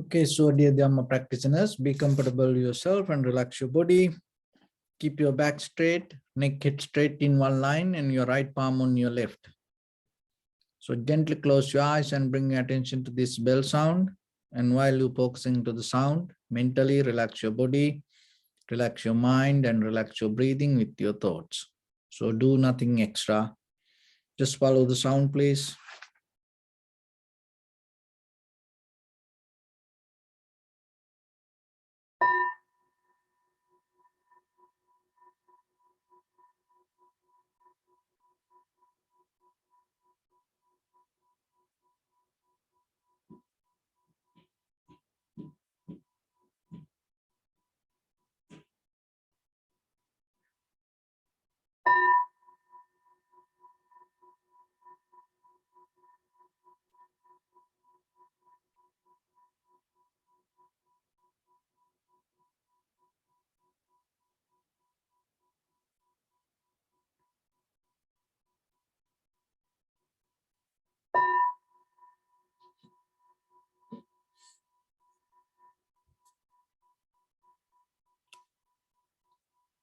Okay, so dear Dharma practitioners, be comfortable yourself and relax your body. Keep your back straight, neck head straight in one line, and your right palm on your left. So gently close your eyes and bring your attention to this bell sound. And while you're focusing to the sound, mentally relax your body, relax your mind, and relax your breathing with your thoughts. So do nothing extra. Just follow the sound, please.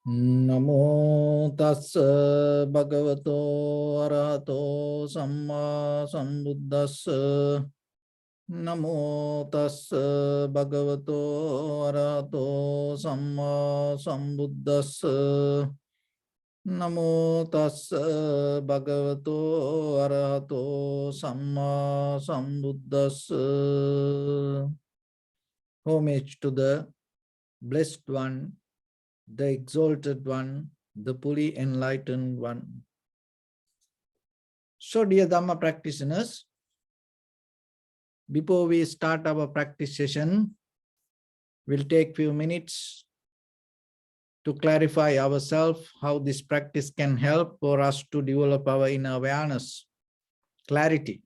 Namo tassa bhagavato arahato samma sambuddhassa. Namo tassa bhagavato arahato samma sambuddhassa. Namo tassa bhagavato arahato samma sambuddhassa. Homage to the Blessed One, the Exalted One, the fully enlightened One. So, dear Dhamma practitioners, before we start our practice session, we'll take few minutes to clarify ourselves how this practice can help for us to develop our inner awareness, clarity,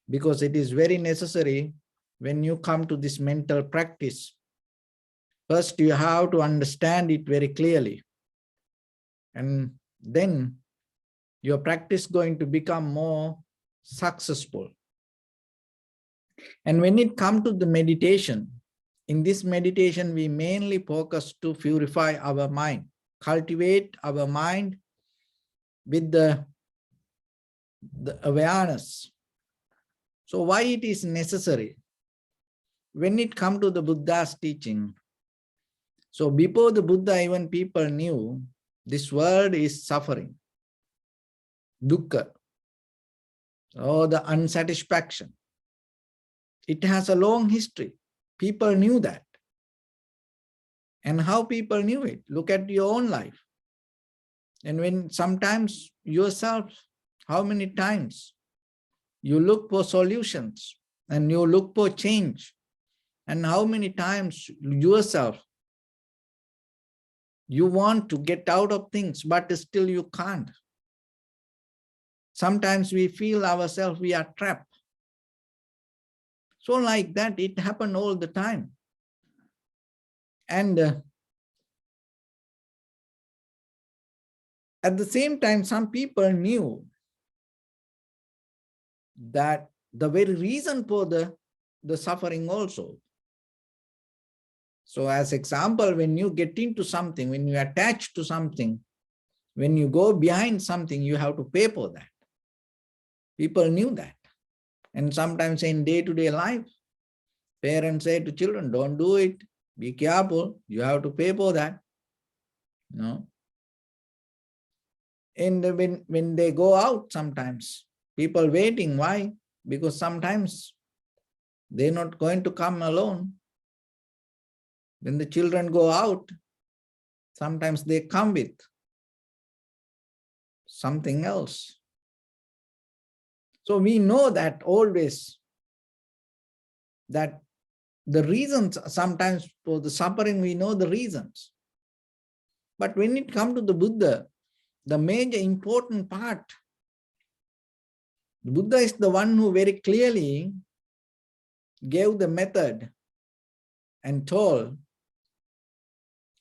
because it is very necessary when you come to this mental practice. First, you have to understand it very clearly, and then your practice is going to become more successful. And when it comes to the meditation, in this meditation, we mainly focus to purify our mind, cultivate our mind with the awareness. So why it is necessary? When it comes to the Buddha's teaching, so before the Buddha, even people knew this world is suffering, dukkha, or the unsatisfaction. It has a long history. People knew that. And how people knew it? Look at your own life. And when sometimes yourself, how many times you look for solutions and you look for change, and how many times yourself you want to get out of things, but still you can't. Sometimes we feel ourselves we are trapped. So like that, it happened all the time. And at the same time, some people knew that the very reason for the suffering also. So as example, when you get into something, when you attach to something, when you go behind something, you have to pay for that. People knew that. And sometimes in day-to-day life, parents say to children, don't do it, be careful, you have to pay for that. No. And when they go out sometimes, people waiting, why? Because sometimes they're not going to come alone. When the children go out, sometimes they come with something else. So we know that always, that the reasons sometimes for the suffering, we know the reasons. But when it comes to the Buddha, the major important part, the Buddha is the one who very clearly gave the method and told,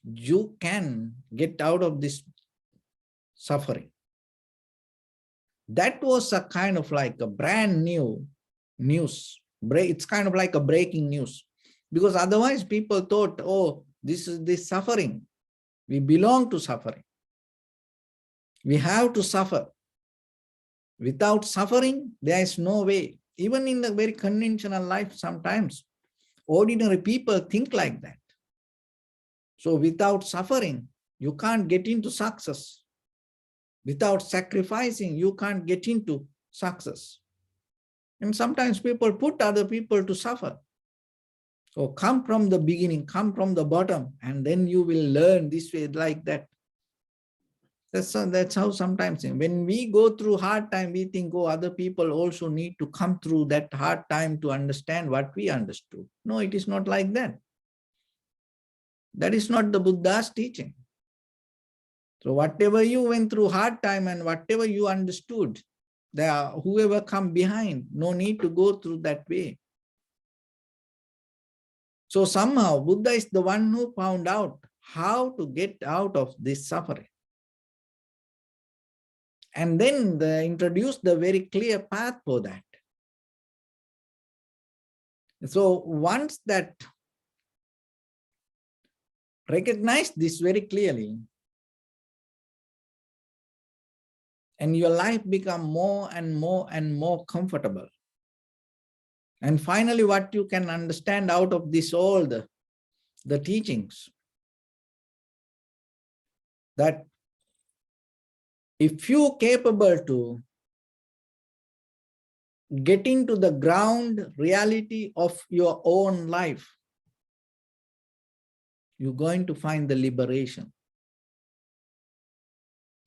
you can get out of this suffering. That was a kind of like a brand new news It's kind of like a breaking news. Because otherwise people thought, oh, this is this suffering. We belong to suffering. We have to suffer. Without suffering, there is no way. Even in the very conventional life, sometimes ordinary people think like that. So without suffering, you can't get into success. Without sacrificing, you can't get into success. And sometimes people put other people to suffer. So come from the beginning, come from the bottom, and then you will learn this way, like that. That's how sometimes when we go through hard time, we think, oh, other people also need to come through that hard time to understand what we understood. No, it is not like that. That is not the Buddha's teaching. So whatever you went through hard time and whatever you understood, whoever come behind, no need to go through that way. So somehow Buddha is the one who found out how to get out of this suffering. And then they introduced the very clear path for that. So once that recognize this very clearly, and your life become more and more and more comfortable. And finally, what you can understand out of this, all the teachings, that if you are capable to get into the ground reality of your own life, you're going to find the liberation.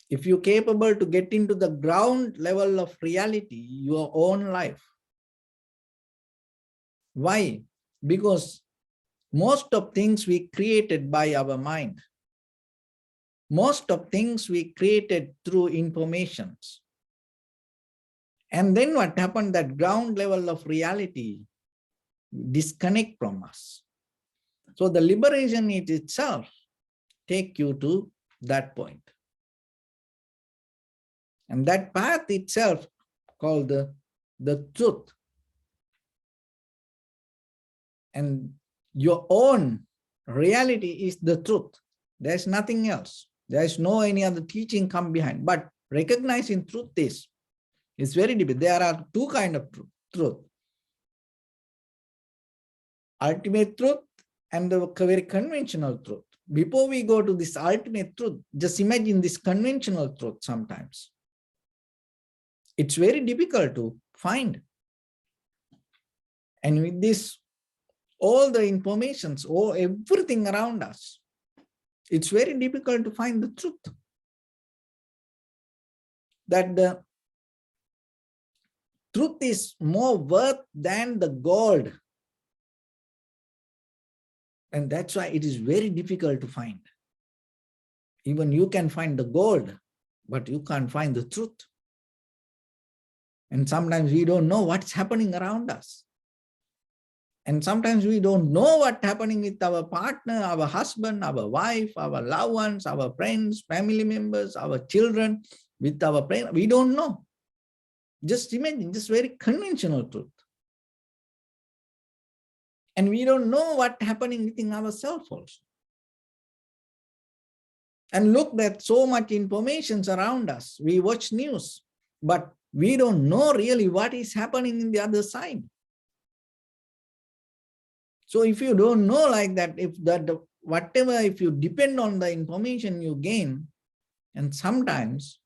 If you're capable to get into the ground level of reality, your own life. Why? Because most of things we created by our mind. Most of things we created through informations. And then what happened, that ground level of reality disconnect from us. So the liberation itself take you to that point. And that path itself called the truth. And your own reality is the truth. There's nothing else. There's no any other teaching come behind. But recognizing truth is very deep. There are two kinds of truth. Ultimate truth and the very conventional truth. Before we go to this ultimate truth, just imagine this conventional truth sometimes. It's very difficult to find. And with this, all the informations, everything around us, it's very difficult to find the truth. That the truth is more worth than the gold. And that's why it is very difficult to find. Even you can find the gold, but you can't find the truth. And sometimes we don't know what's happening around us. And sometimes we don't know what's happening with our partner, our husband, our wife, our loved ones, our friends, family members, our children, with our parents. We don't know. Just imagine, just very conventional truth. And we don't know what's happening within ourselves also. And look, at so much information around us. We watch news, but we don't know really what is happening in the other side. So if you don't know like that, if you depend on the information you gain, and sometimes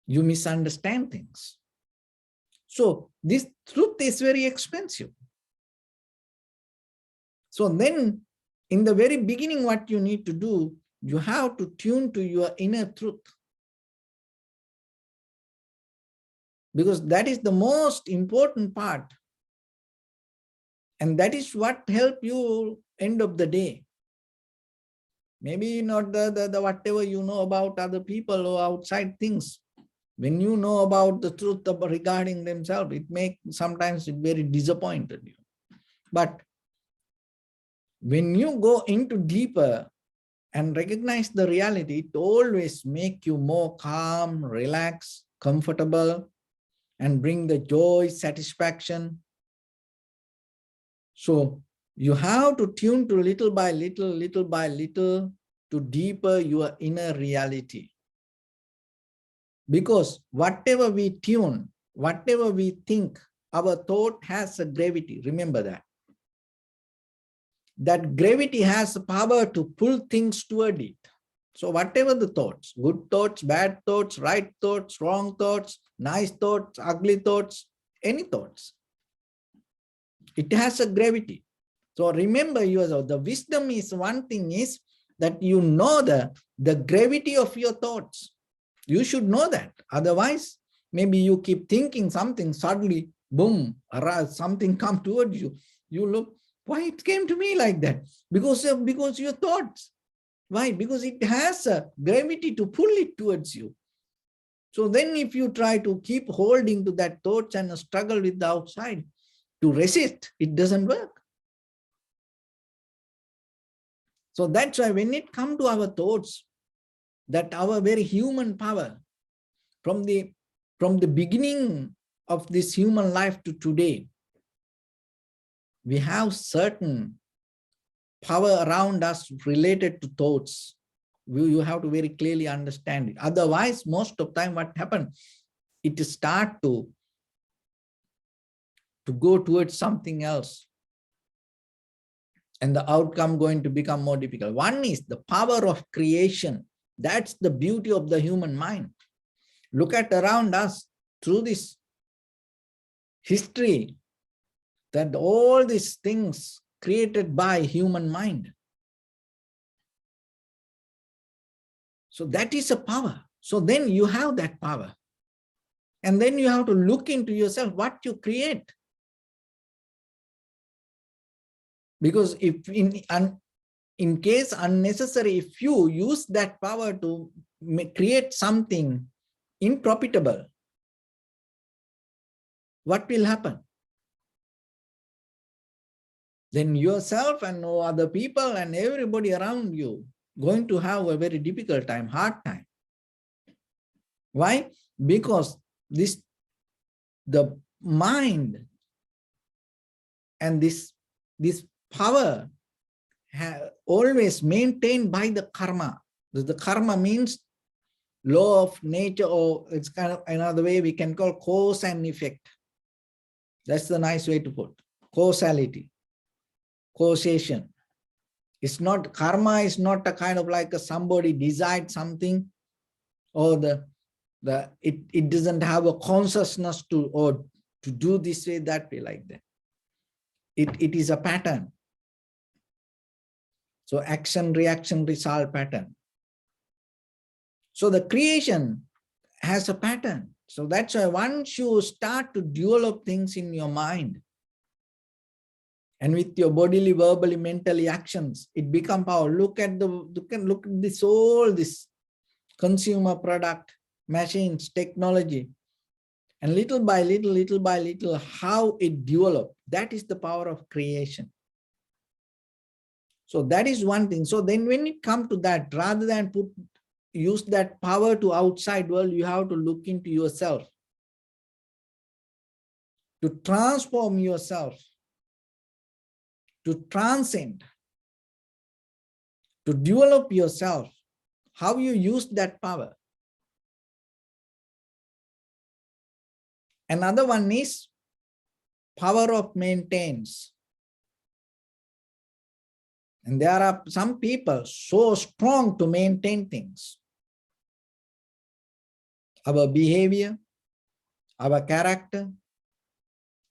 you misunderstand things. So this truth is very expensive. So then in the very beginning, what you need to do, you have to tune to your inner truth. Because that is the most important part. And that is what helps you end of the day. Maybe not the whatever you know about other people or outside things. When you know about the truth regarding themselves, it makes sometimes it very disappointed you. But when you go into deeper and recognize the reality, it always makes you more calm, relaxed, comfortable. and bring the joy, satisfaction. So you have to tune to little by little, to deeper your inner reality. Because whatever we tune, whatever we think, our thought has a gravity. Remember that. That gravity has the power to pull things toward it. So whatever the thoughts, good thoughts, bad thoughts, right thoughts, wrong thoughts, nice thoughts, ugly thoughts, any thoughts, it has a gravity. So remember yourself, the wisdom is one thing is that you know the gravity of your thoughts. You should know that. Otherwise, maybe you keep thinking something, suddenly, boom, something come towards you. You look, why it came to me like that? Because your thoughts. Why? Because it has a gravity to pull it towards you. So then if you try to keep holding to that thoughts and struggle with the outside to resist, it doesn't work. So that's why when it comes to our thoughts, that our very human power, from the beginning of this human life to today, we have certain power around us related to thoughts. You have to very clearly understand it. Otherwise, most of the time what happens, it start to go towards something else. And the outcome going to become more difficult. One is the power of creation. That's the beauty of the human mind. Look at around us through this history, that all these things created by human mind. So that is a power. So then you have that power. And then you have to look into yourself, what you create. Because if in case unnecessary, if you use that power to create something unprofitable, what will happen? Then yourself and no other people and everybody around you going to have a very difficult time, hard time. Why? Because the mind and this power always maintained by the karma. The karma means law of nature, or it's kind of another way we can call cause and effect. That's the nice way to put causality, causation. It's not, karma is not a kind of like somebody decide something, or it doesn't have a consciousness to do this way, that way, like that. It is a pattern. So action, reaction, result pattern. So the creation has a pattern. So that's why once you start to develop things in your mind, and with your bodily, verbally, mentally actions, it becomes power. Look at this, all this consumer product, machines, technology, and little by little, how it developed. That is the power of creation. So that is one thing. So then when it comes to that, rather than use that power to outside world, you have to look into yourself, to transform yourself, to transcend, to develop yourself, how you use that power. Another one is power of maintenance. And there are some people so strong to maintain things. Our behavior, our character,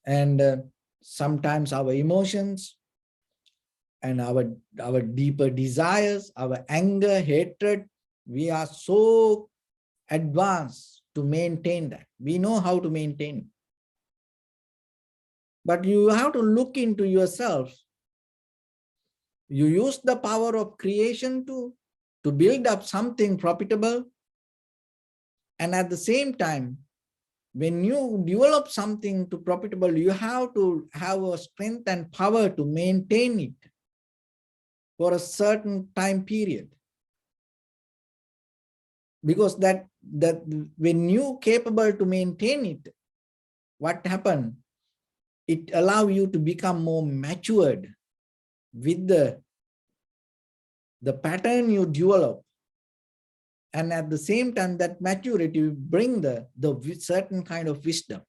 and sometimes our emotions, and our deeper desires, our anger, hatred. We are so advanced to maintain that. We know how to maintain it. But you have to look into yourself. You use the power of creation to build up something profitable. And at the same time, when you develop something to profitable, you have to have a strength and power to maintain it for a certain time period. Because that when you capable to maintain it, what happened? It allows you to become more matured with the pattern you develop. And at the same time, that maturity will bring the certain kind of wisdom.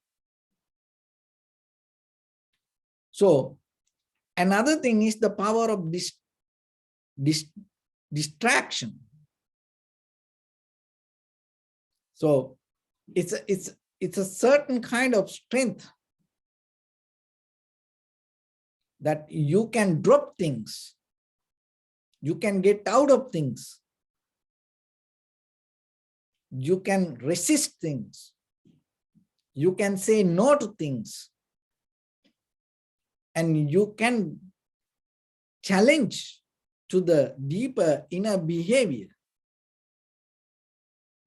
So another thing is the power of distraction. So it's a certain kind of strength that you can drop things, you can get out of things, you can resist things, you can say no to things, and you can challenge to the deeper inner behavior.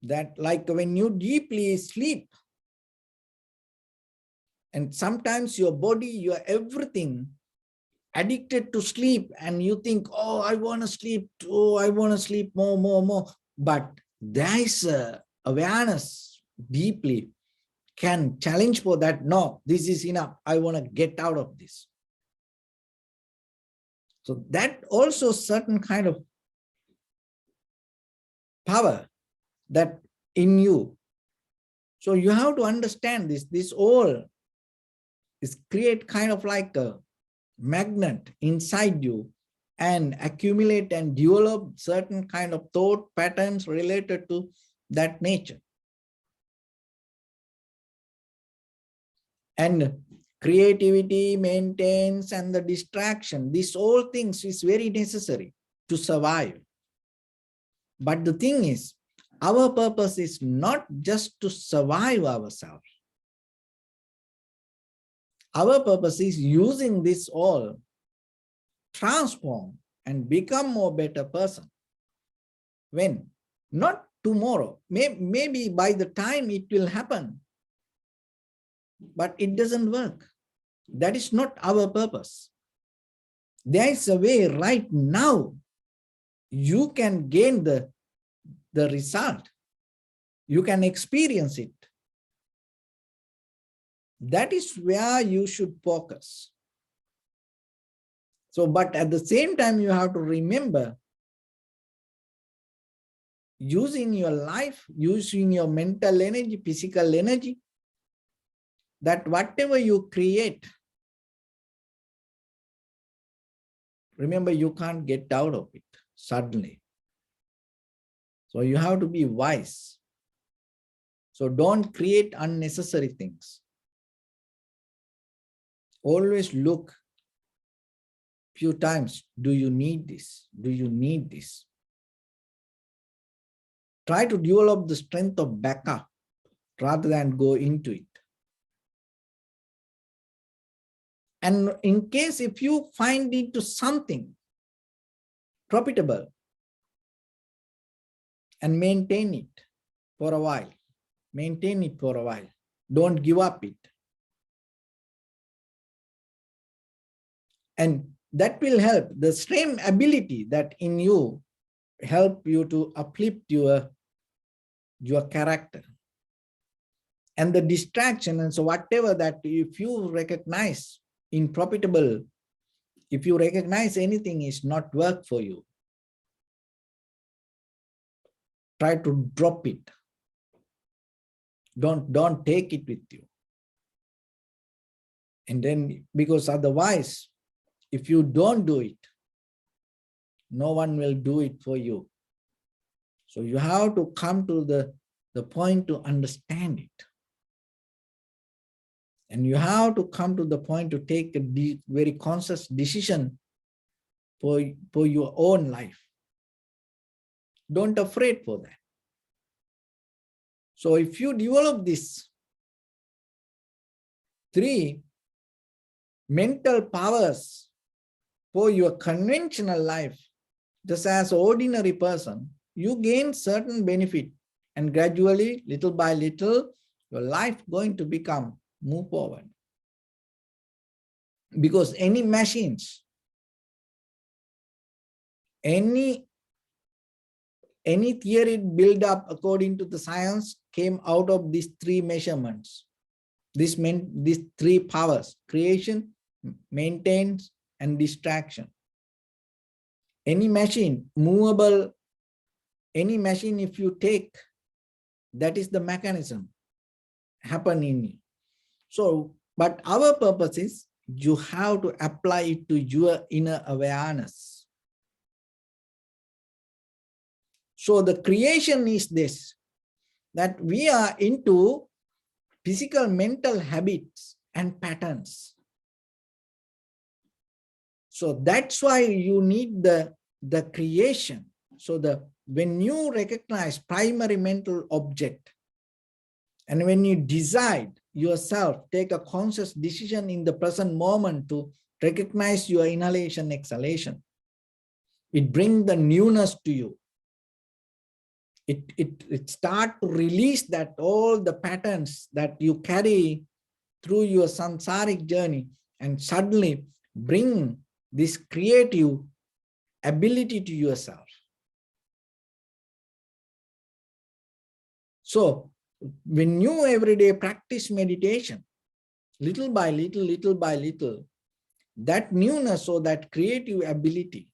That like when you deeply sleep, and sometimes your body, your everything addicted to sleep, and you think, oh, I want to sleep, oh, I want to sleep more. But there is awareness deeply can challenge for that. No, this is enough. I want to get out of this. So that also certain kind of power that in you. So you have to understand this. This all is create kind of like a magnet inside you and accumulate and develop certain kind of thought patterns related to that nature. And creativity, maintenance, and the distraction, these all things is very necessary to survive. But the thing is, our purpose is not just to survive ourselves. Our purpose is using this all, transform and become more better person. When? Not tomorrow. Maybe by the time it will happen, but it doesn't work. That is not our purpose. There is a way right now you can gain the result. You can experience it. That is where you should focus. So, but at the same time, you have to remember, using your life, using your mental energy, physical energy, that whatever you create, remember, you can't get out of it suddenly. So you have to be wise. So don't create unnecessary things. Always look few times, do you need this? Do you need this? Try to develop the strength of backup rather than go into it. And in case if you find into something profitable, and maintain it for a while. Maintain it for a while. Don't give up it. And that will help. The same ability that in you help you to uplift your character. And the distraction, and so whatever that if you recognize in profitable, if you recognize anything is not work for you, try to drop it. Don't take it with you. And then, because otherwise, if you don't do it, no one will do it for you. So you have to come to the point to understand it. And you have to come to the point to take a very conscious decision for your own life. Don't afraid for that. So if you develop this 3 mental powers for your conventional life, just as an ordinary person, you gain certain benefit, and gradually, little by little, your life going to move forward. Because any machines, any theory built up according to the science came out of these 3 measurements. These three powers: creation, maintenance, and distraction. Any machine, movable, any machine, if you take, that is the mechanism happening. So, but our purpose is you have to apply it to your inner awareness. So the creation is this, that we are into physical mental habits and patterns. So that's why you need the creation. So when you recognize primary mental object, and when you decide yourself, take a conscious decision in the present moment to recognize your inhalation, exhalation, it brings the newness to you. It starts to release that all the patterns that you carry through your samsaric journey, and suddenly bring this creative ability to yourself. So when you every day practice meditation, little by little, that newness or that creative ability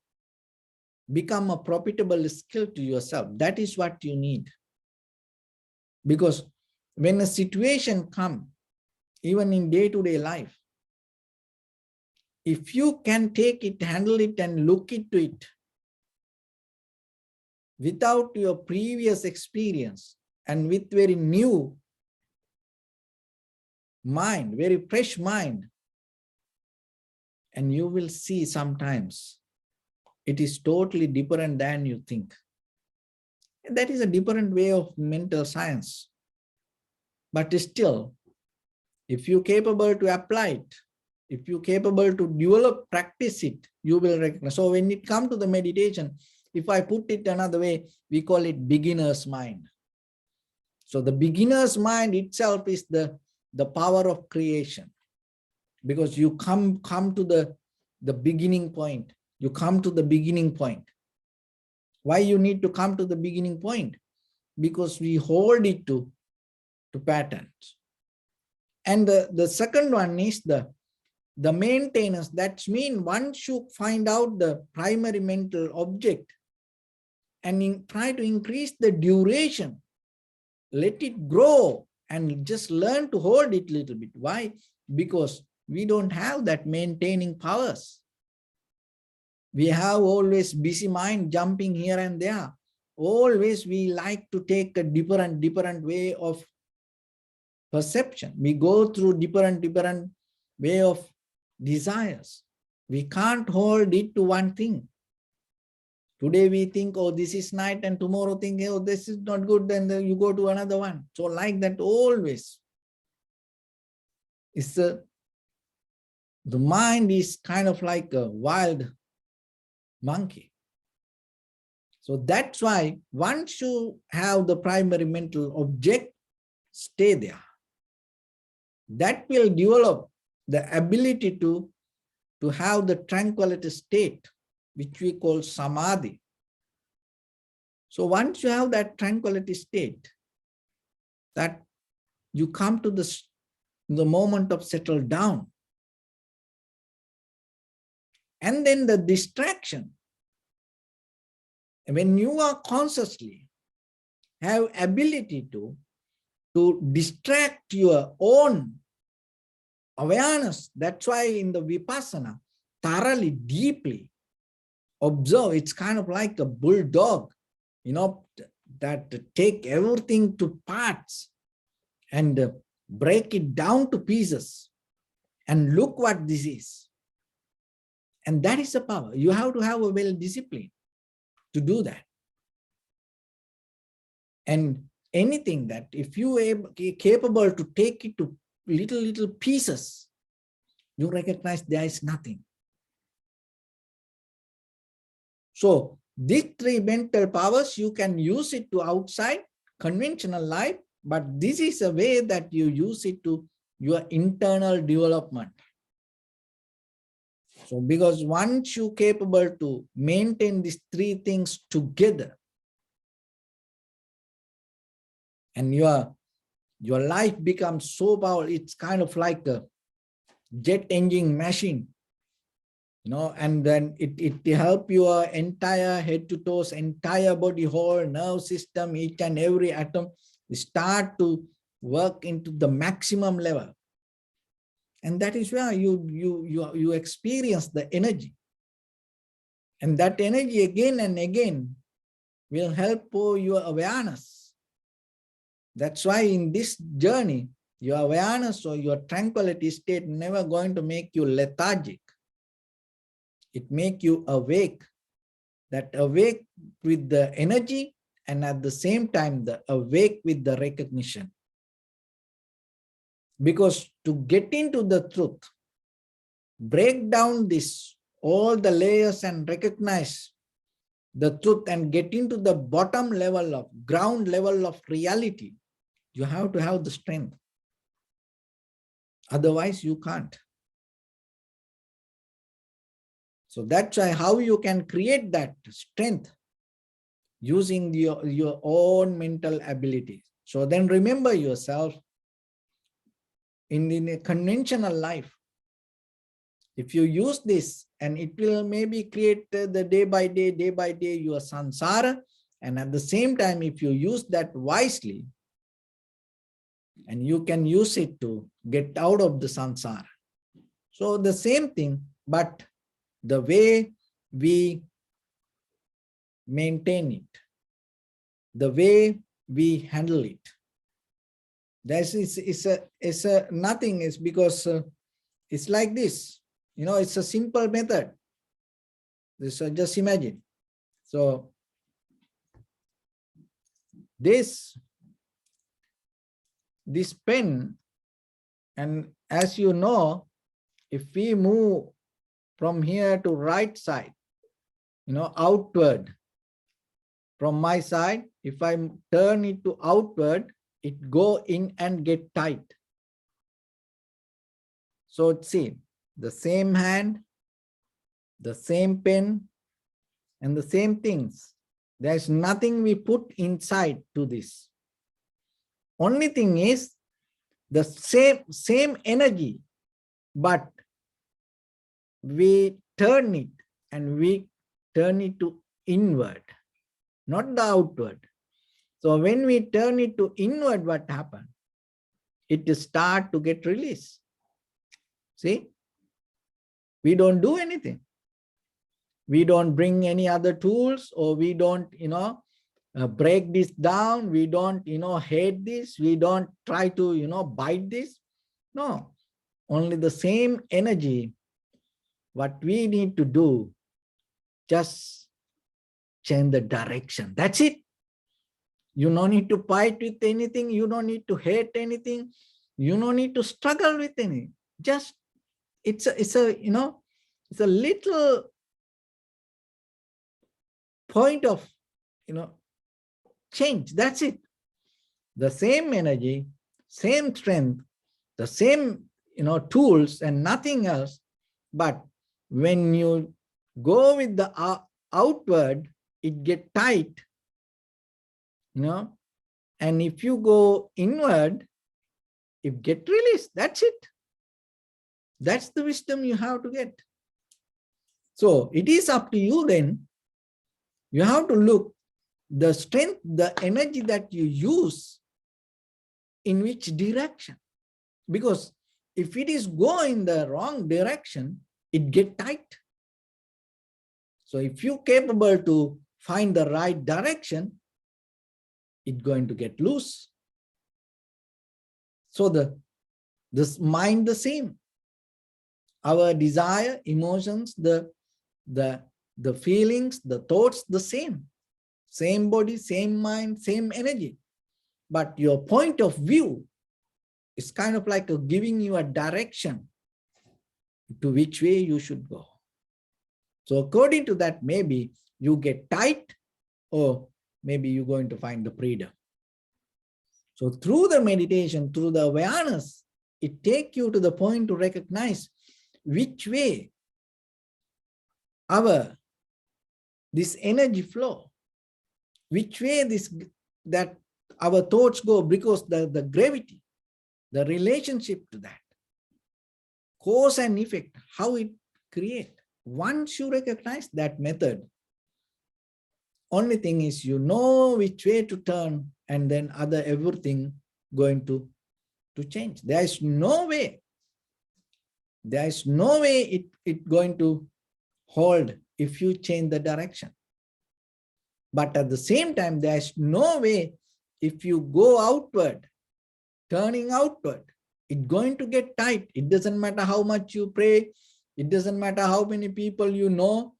become a profitable skill to yourself. That is what you need. Because when a situation comes, even in day-to-day life, if you can take it, handle it, and look into it without your previous experience and with very new mind, very fresh mind, and you will see sometimes it is totally different than you think. And that is a different way of mental science. But still, if you're capable to apply it, if you're capable to develop, practice it, you will recognize. So when it comes to the meditation, if I put it another way, we call it beginner's mind. So the beginner's mind itself is the power of creation, because you come to the beginning point. You come to the beginning point. Why you need to come to the beginning point? Because we hold it to patterns. And the second one is the maintenance. That means once you find out the primary mental object and try to increase the duration, let it grow and just learn to hold it a little bit. Why? Because we don't have that maintaining powers. We have always busy mind jumping here and there. Always we like to take a different way of perception. We go through different way of desires. We can't hold it to one thing. Today we think, oh, this is night, and tomorrow think, oh, this is not good, then you go to another one. So like that always. It's the mind is kind of like a wild monkey. So that's why once you have the primary mental object, stay there. That will develop the ability to have the tranquility state, which we call samadhi. So once you have that tranquility state, that you come to the moment of settle down. And then the distraction. When you are consciously have ability to distract your own awareness, that's why in the vipassana, thoroughly, deeply observe. It's kind of like a bulldog, that take everything to parts and break it down to pieces and look what this is. And that is the power. You have to have a well-discipline to do that. And anything that if you are capable to take it to little pieces, you recognize there is nothing. So these three mental powers, you can use it to outside conventional life, but this is a way that you use it to your internal development. So because once you're capable to maintain these three things together, and you are Your life becomes so powerful. It's kind of like a jet engine machine, and then it help your entire head to toes, entire body, whole nerve system, each and every atom start to work into the maximum level. And that is where you experience the energy. And that energy again and again will help your awareness. That's why in this journey, your awareness or your tranquility state never going to make you lethargic. It make you awake. That awake with the energy and at the same time, the awake with the recognition. Because to get into the truth, break down this, all the layers and recognize the truth and get into the bottom level of ground level of reality, you have to have the strength. Otherwise, you can't. So that's why how you can create that strength using your own mental abilities. So then remember yourself in a conventional life. If you use this, and it will maybe create the day by day your samsara, and at the same time, if you use that wisely, and you can use it to get out of the samsara. So the same thing, but the way we maintain it, the way we handle it, that is nothing is because it's like this. It's a simple method. Just imagine. So this pen, and as you know, if we move from here to right side, outward, from my side, if I turn it to outward, it go in and get tight. So see, the same hand, the same pen, and the same things. There's nothing we put inside to this. Only thing is the same energy, but we turn it to inward, not the outward. So when we turn it to inward, what happened? It start to get released. See, we don't do anything. We don't bring any other tools, or we don't, break this down. We don't, hate this. We don't try to, bite this. No, only the same energy. What we need to do, just change the direction. That's it. You don't need to fight with anything. You don't need to hate anything. You don't need to struggle with anything. Just, it's a little point of, change. That's it. The same energy, same strength, the same, tools and nothing else. But when you go with the outward, it get tight, and if you go inward, it get released. That's it. That's the wisdom you have to get. So it is up to you then. You have to look the strength, the energy that you use, in which direction. Because if it is going the wrong direction, it get tight. So if you're capable to find the right direction, it's going to get loose. So this mind the same. Our desire, emotions, the feelings, the thoughts, the same. Same body, same mind, same energy. But your point of view is kind of like giving you a direction to which way you should go. So according to that, maybe you get tight, or maybe you're going to find the freedom. So through the meditation, through the awareness, it takes you to the point to recognize which way this energy flow, which way that our thoughts go because the gravity, the relationship to that, cause and effect, how it create. Once you recognize that method, only thing is you know which way to turn, and then other everything going to change. There is no way. There is no way it going to hold if you change the direction. But at the same time, there is no way if you go outward, turning outward, it's going to get tight. It doesn't matter how much you pray. It doesn't matter how many people you know,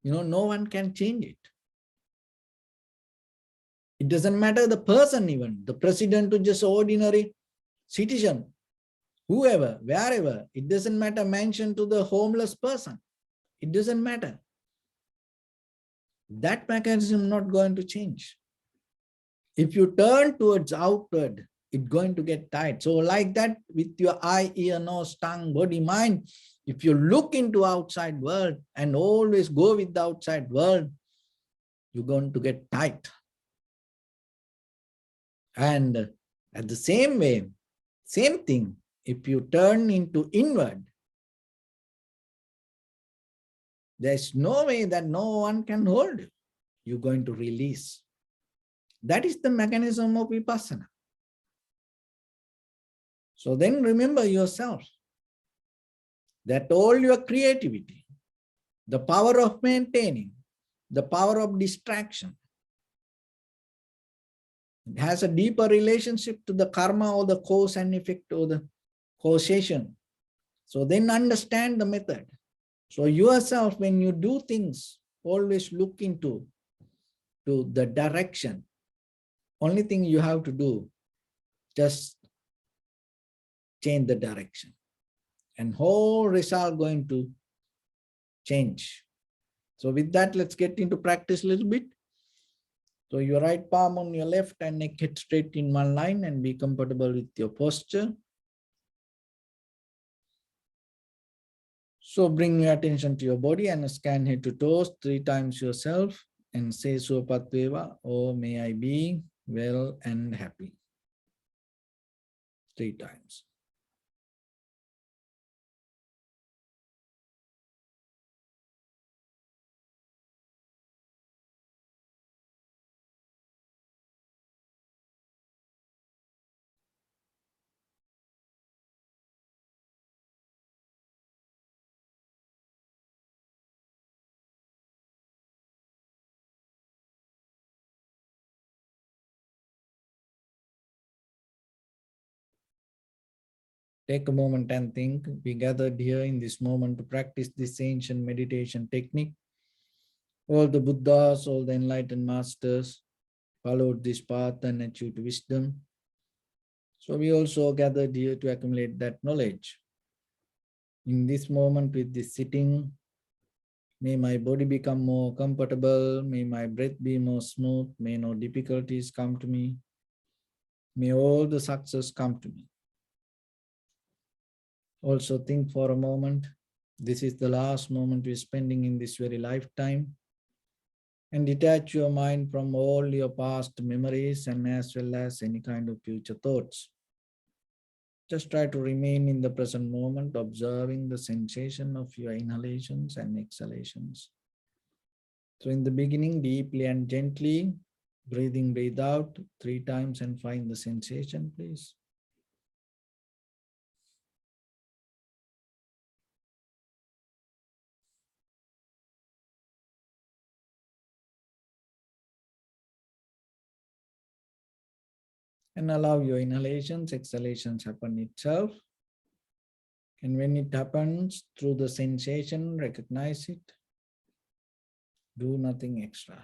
no one can change it. It doesn't matter the person even, the president to just ordinary citizen, whoever, wherever. It doesn't matter mention to the homeless person. It doesn't matter. That mechanism not going to change. If you turn towards outward, it's going to get tight. So like that with your eye, ear, nose, tongue, body, mind, if you look into outside world and always go with the outside world, you're going to get tight. And at the same way, same thing, if you turn into inward, there's no way that no one can hold you. You're going to release. That is the mechanism of vipassana. So then remember yourself that all your creativity, the power of maintaining, the power of distraction, it has a deeper relationship to the karma or the cause and effect or the causation. So then understand the method. So yourself, when you do things, always look into the direction. Only thing you have to do, just change the direction. And whole result going to change. So with that, let's get into practice a little bit. So your right palm on your left and neck head straight in one line, and be comfortable with your posture. So bring your attention to your body and scan head to toes 3 times yourself and say Supapat Veva, or may I be well and happy. 3 times. Take a moment and think. We gathered here in this moment to practice this ancient meditation technique. All the Buddhas, all the enlightened masters followed this path and achieved wisdom. So we also gathered here to accumulate that knowledge. In this moment with this sitting, may my body become more comfortable. May my breath be more smooth. May no difficulties come to me. May all the success come to me. Also think for a moment, this is the last moment we're spending in this very lifetime, and detach your mind from all your past memories and as well as any kind of future thoughts. Just try to remain in the present moment, observing the sensation of your inhalations and exhalations. So in the beginning, deeply and gently, breathe out 3 times and find the sensation, please. And allow your inhalations, exhalations happen itself. And when it happens through the sensation, recognize it. Do nothing extra.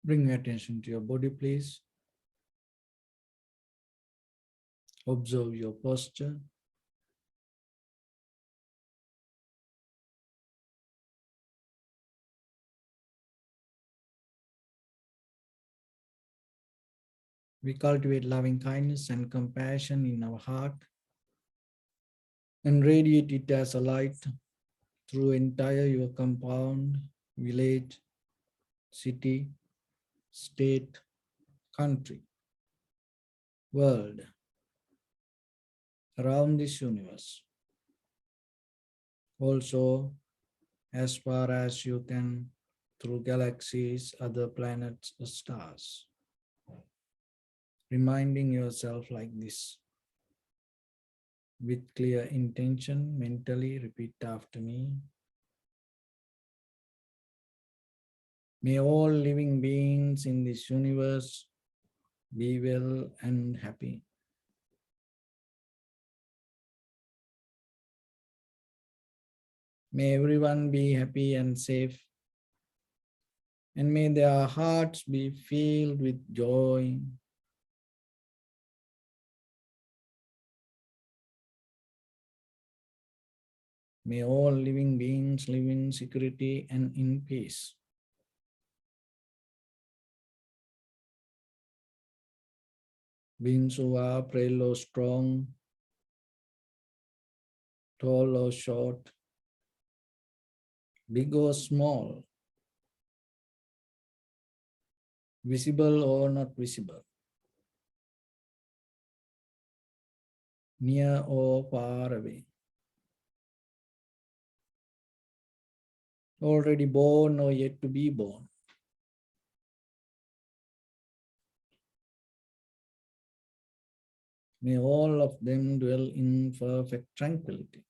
Bring your attention to your body, please. Observe your posture. We cultivate loving kindness and compassion in our heart and radiate it as a light through entire your compound, village, city, state, country, world, around this universe. Also, as far as you can, through galaxies, other planets, or stars. Reminding yourself like this. With clear intention, mentally repeat after me. May all living beings in this universe be well and happy. May everyone be happy and safe. And may their hearts be filled with joy. May all living beings live in security and in peace. Beings who are frail or strong, tall or short, big or small, visible or not visible, near or far away, already born or yet to be born. May all of them dwell in perfect tranquility.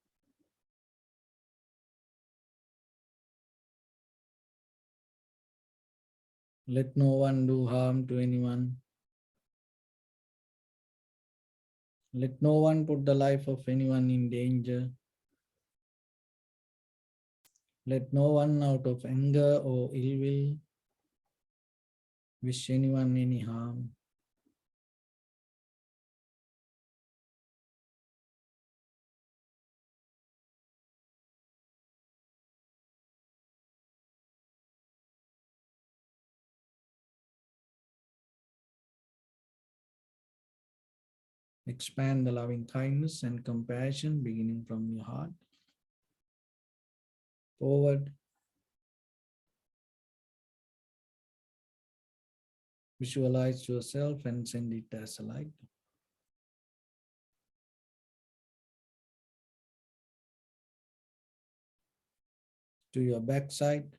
Let no one do harm to anyone. Let no one put the life of anyone in danger. Let no one out of anger or ill will wish anyone any harm. Expand the loving kindness and compassion beginning from your heart. Forward. Visualize yourself and send it as a light. To your backside.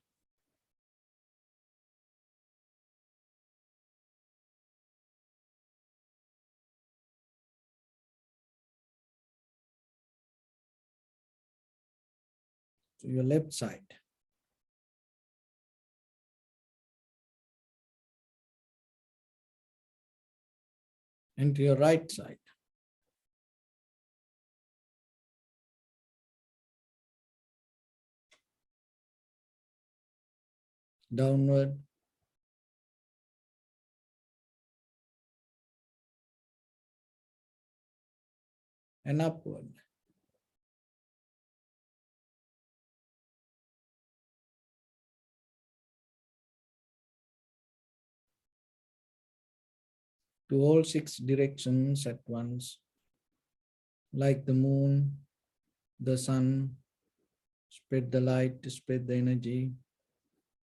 To your left side. And to your right side. Downward. And upward. To all 6 directions at once, like the moon, the sun, spread the light, spread the energy,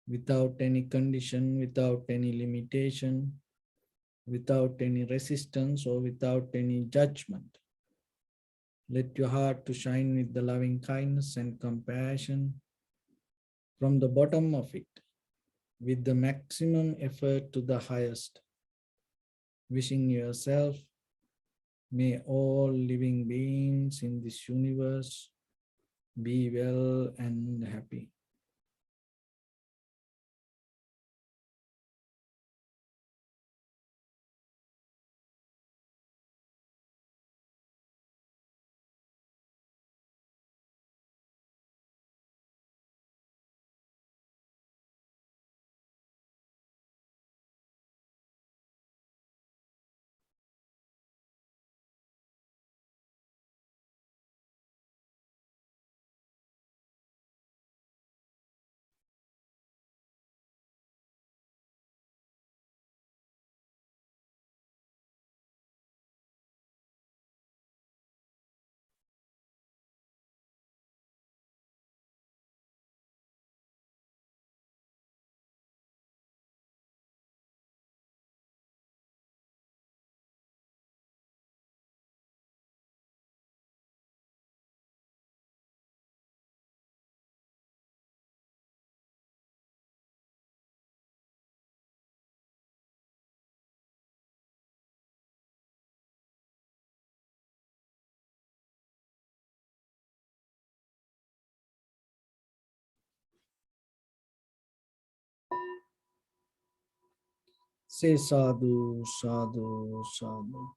without any condition, without any limitation, without any resistance or without any judgment. Let your heart to shine with the loving kindness and compassion from the bottom of it, with the maximum effort to the highest. Wishing yourself, may all living beings in this universe be well and happy. Say sadhu, sadhu, sadhu.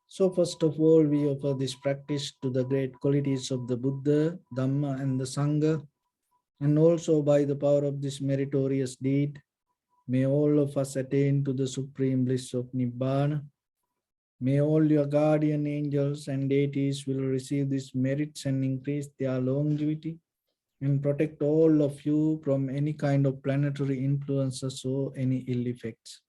So first of all, we offer this practice to the great qualities of the Buddha, Dhamma and the Sangha. And also by the power of this meritorious deed, may all of us attain to the supreme bliss of Nibbana. May all your guardian angels and deities will receive these merits and increase their longevity and protect all of you from any kind of planetary influences or any ill effects.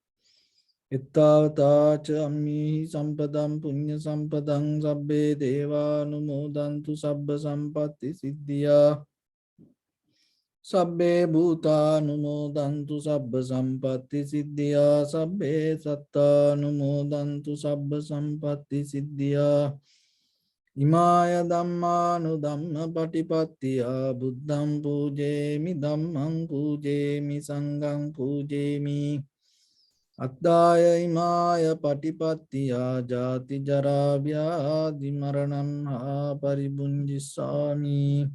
Ittavata cha ammi sampadam punya sampadam sabbe deva anumodantu sabba sampatti siddhya. Sabbe bhuta anumodantu sabba sampatti siddhya. Sabbe satta anumodantu sabba sampatti siddhya. Imaya dhammanu dhamma patipattiya buddham pujemi dhammam pujemi sangham pujemi. Addaya imaya patipattiya jati jara vyadhi maranam ha paribunjisami.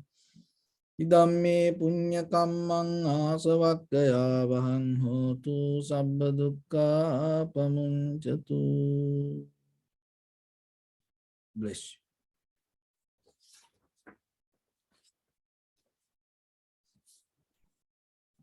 Idamme punya kammang asavakkaya vahang hotu sabba dukkha pamunchatu. Bless you.